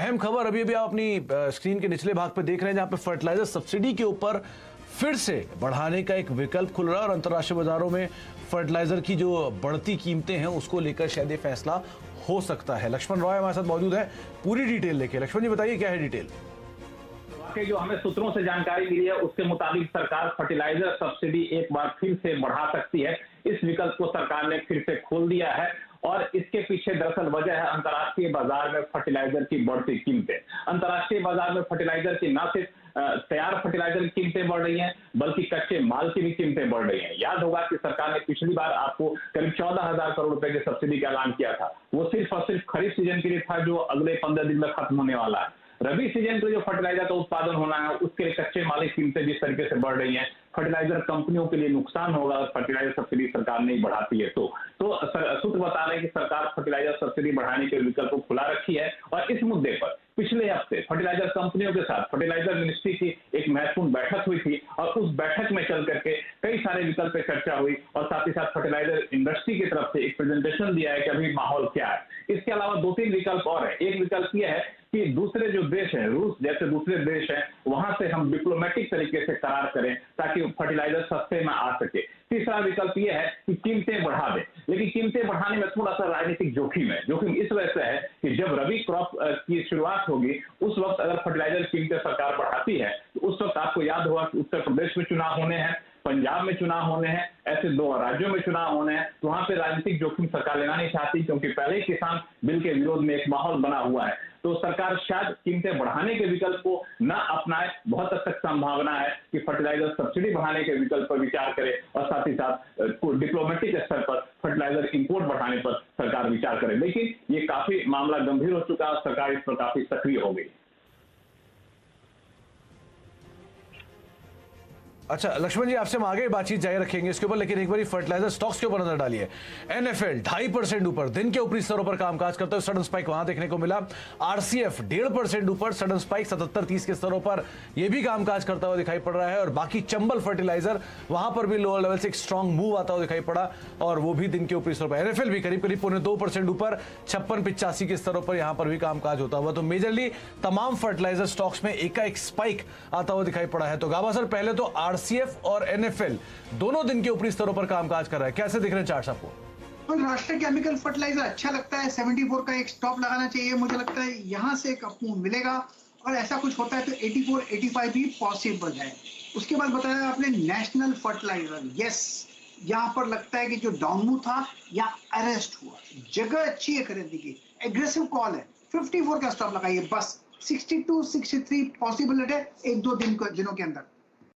अहम खबर अभी अभी आप अपनी स्क्रीन के निचले भाग पे देख रहे हैं, जहां पे फर्टिलाइजर सब्सिडी के ऊपर फिर से बढ़ाने का एक विकल्प खुल रहा है और अंतर्राष्ट्रीय बाजारों में फर्टिलाइजर की जो बढ़ती कीमतें हैं उसको लेकर शायद ये फैसला हो सकता है। लक्ष्मण रॉय हमारे साथ मौजूद है पूरी डिटेल लेके। लक्ष्मण जी बताइए क्या है डिटेल। जो हमें सूत्रों से जानकारी मिली है उसके मुताबिक सरकार फर्टिलाइजर सब्सिडी एक बार फिर से बढ़ा सकती है। इस विकल्प को सरकार ने फिर से खोल दिया है और इसके पीछे दरअसल वजह है अंतर्राष्ट्रीय बाजार में फर्टिलाइजर की बढ़ती कीमतें। अंतर्राष्ट्रीय बाजार में फर्टिलाइजर की न सिर्फ तैयार फर्टिलाइजर की कीमतें बढ़ रही हैं बल्कि कच्चे माल की भी कीमतें बढ़ रही हैं। याद होगा कि सरकार ने पिछली बार आपको करीब 14,000 करोड़ रुपए की सब्सिडी का ऐलान किया था। वो सिर्फ और सिर्फ खरीफ सीजन के लिए था जो अगले 15 दिन में खत्म होने वाला है। रबी सीजन के जो फर्टिलाइजर का उत्पादन होना है उसके लिए कच्चे माल की कीमतें जिस तरीके से बढ़ रही हैं, फर्टिलाइजर कंपनियों के लिए नुकसान होगा और फर्टिलाइजर सब्सिडी सरकार नहीं बढ़ाती है। तो सूत्र बता रहे हैं कि सरकार फर्टिलाइजर सब्सिडी बढ़ाने के विकल्प को खुला रखी है और इस मुद्दे पर पिछले हफ्ते फर्टिलाइजर कंपनियों के साथ फर्टिलाइजर मिनिस्ट्री की एक महत्वपूर्ण बैठक हुई थी और उस बैठक में चल करके कई सारे विकल्प पे चर्चा हुई और साथ ही साथ फर्टिलाइजर इंडस्ट्री की तरफ से एक प्रेजेंटेशन दिया है कि अभी माहौल क्या है। इसके अलावा 2-3 विकल्प और है। एक विकल्प यह है कि दूसरे जो देश हैं, रूस जैसे दूसरे देश हैं, वहां से हम डिप्लोमेटिक तरीके से करार करें ताकि फर्टिलाइजर सस्ते में आ सके। तीसरा विकल्प यह है कि कीमतें बढ़ा दें, लेकिन कीमतें बढ़ाने में थोड़ा सा राजनीतिक जोखिम है। जोखिम इस वजह से है कि जब रबी क्रॉप की शुरुआत होगी उस वक्त अगर फर्टिलाइजर कीमतें सरकार बढ़ाती है तो उस वक्त आपको याद होगा कि उत्तर प्रदेश में चुनाव होने हैं, पंजाब में चुनाव होने हैं, ऐसे 2 राज्यों में चुनाव होने हैं। तो वहां पे राजनीतिक जोखिम सरकार लेना नहीं चाहती क्योंकि पहले ही किसान बिल के विरोध में एक माहौल बना हुआ है। तो सरकार शायद कीमतें बढ़ाने के विकल्प को न अपनाए। बहुत हद तक संभावना है कि फर्टिलाइजर सब्सिडी बढ़ाने के विकल्प पर विचार करे और साथ ही साथ डिप्लोमेटिक स्तर पर फर्टिलाइजर इंपोर्ट बढ़ाने पर सरकार विचार करे। लेकिन ये काफी मामला गंभीर हो चुका है, सरकार इस पर काफी सक्रिय हो गई। अच्छा लक्ष्मण जी, आपसे हम आगे बातचीत जारी रखेंगे इसके ऊपर, लेकिन एक बार फर्टिलाइजर स्टॉक्स के ऊपर नजर डालिए। एनएफएल 2.5% ऊपर, दिन के ऊपरी स्तरों पर कामकाज करते हुए सडन स्पाइक वहां देखने को मिला। आरसीएफ 1.5% ऊपर, सडन स्पाइक 77.30 के स्तरों पर यह भी कामकाज करता हुआ दिखाई पड़ रहा है। और बाकी चंबल फर्टिलाइजर वहां पर भी लोअर लेवल से एक स्ट्रॉन्ग मूव आता हुआ दिखाई पड़ा और वो भी दिन के ऊपरी स्तरों पर। एनएफएल भी करीब 2% ऊपर, 56.85 के स्तरों पर यहां पर भी कामकाज होता हुआ। तो मेजरली तमाम फर्टिलाइजर स्टॉक्स में एकाएक स्पाइक आता हुआ दिखाई पड़ा है। तो गाबा सर, पहले तो आरसीएफ और एनएफएल दोनों दिन के ऊपरी स्तरों पर कामकाज कर रहा है, कैसे दिख रहे हैं चार्ट्स आपको? तो राष्ट्रीय केमिकल फर्टिलाइजर अच्छा लगता है। 74 का एक स्टॉप लगाना चाहिए। मुझे लगता है यहां से एक अपमूव मिलेगा और ऐसा कुछ होता है तो 84, 85 भी पॉसिबल है। उसके बाद बताया आपने नेशनल फर्टिलाइजर, यस, यहाँ पर लगता है कि जो डाउन मूव था या अरेस्ट हुआ, जगह अच्छी है खरीदने की, एग्रेसिव कॉल है। 54 का स्टॉप लगाइए बस। 62, 63 पॉसिबल है 1-2 दिनों के अंदर।